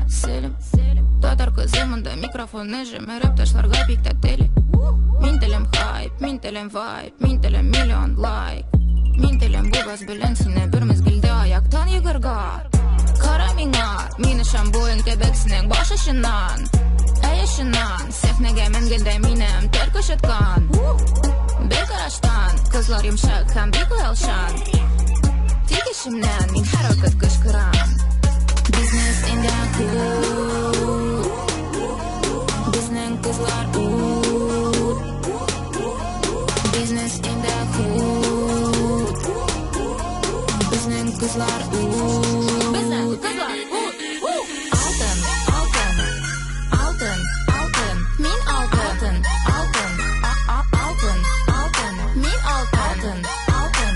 Selim Татар кызы мында микрофонны жемереп ташларга бик тә тели. Мин телем хайп, мин телем вайп, мин телем миллион лайк. Мин телем бу газ белән сине бер мезгелдә аяктан йөгәргә. Кара миңа, мине шамбуен кебексенең баш очыннан. Әйешеннан, сәхнәгә менгәндә минем тер көчеткән. Бер караштан, кызлар йомшак һәм бик уялшан. Тик ишемнән мин һәрвакыт кычкырам. Business in the hood. Bizning kızlar ud. Business in the hood. Bizning kızlar ud. Bizning kızlar ud. Altın, altın, altın, altın. Min altın, altın, altın, altın. Min altın, altın,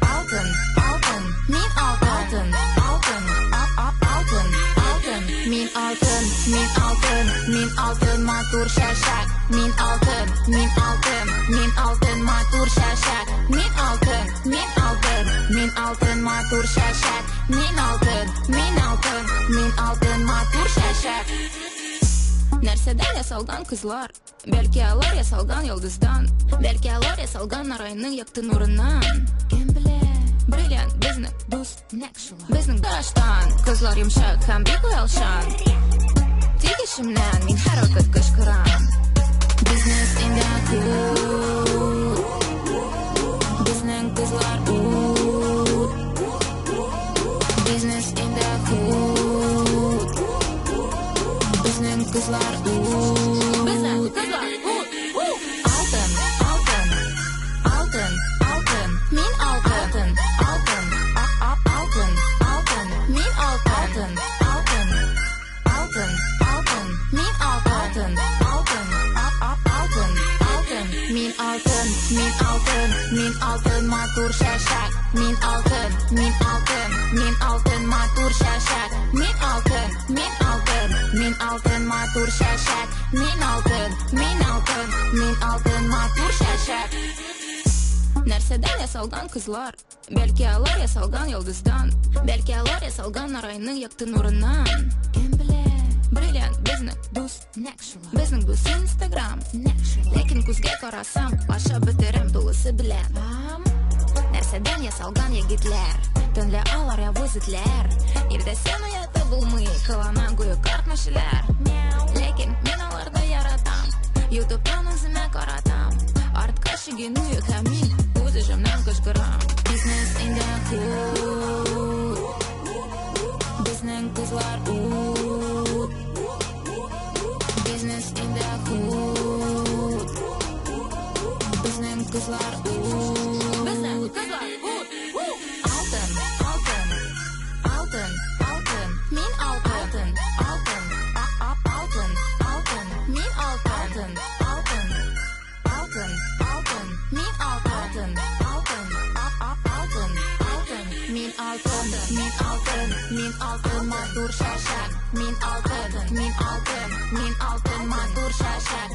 altın, altın. Min altın, altın. Min altın, min altın, min altın matur şaşak. Min altın, min altın, min altın matur şaşak. Min altın, min altın, min altın matur şaşak. Min altın, min altın, min altın matur şaşak. Нәрсәдән ясалган кызлар? Бәлки алар ясалган йолдыздан, бәлки алар ясалган райның якты нурыннан. Кем белә? Бриллиант безнең дус, нәкъ шулай. Безнең таштан кызлар йомшак һәм бик уялшан. Тик ишемнән мин һәрвакыт кычкырам. Business in the hood. Безнең кызлар ud. Business in the hood. Безнең кызлар ud. Безнең кызлар ud. Алтын, алтын, алтын, алтын. Мин алтын, алтын, алтын, алтын. Мин алтын, алтын, алтын, алтын. Мин алтын, алтын, алтын, алтын. Мин алтын, мин алтын, мин алтын матур шашак. Мин алтын, мин алтын, мин алтын матур шашак. Мин алтын, мин алтын, мин алтын матур шашак. Мин алтын, мин алтын, мин алтын матур шашак. Нәрсәдән ясалган кызлар? Бәлки алар ясалган йолдыздан, бәлки алар ясалган райның якты нурыннан. Кем белә? Бриллиант безнең дус, нәкъ шулай. Безнең дус Instagram, нәкъ шулай. Ләкин күзгә карасам, ашап бетерәм тулысы белән. Нәрсәдән ясалган егетләр? Төнлә алар явыз этләр. Ирдәсен уятып булмый, кылана гүя картмышлар. Ләкин мин аларны яратам. YouTube'дан үземә каратам. Артка шигену һәм мин үз җиремнән кычкырам. Business in the hood. Безнең кызлар ud. Business in the hood. Безнең кызлар ud. Безнең кызлар ud. Алтын, алтын, алтын, алтын. Мин алтын, алтын, алтын, алтын. Мин алтын, алтын, алтын, алтын. Мин алтын, алтын, алтын, алтын. Мин алтын, мин алтын, мин алтын матур шашак. Мин алтын, мин алтын, мин алтын матур шашак.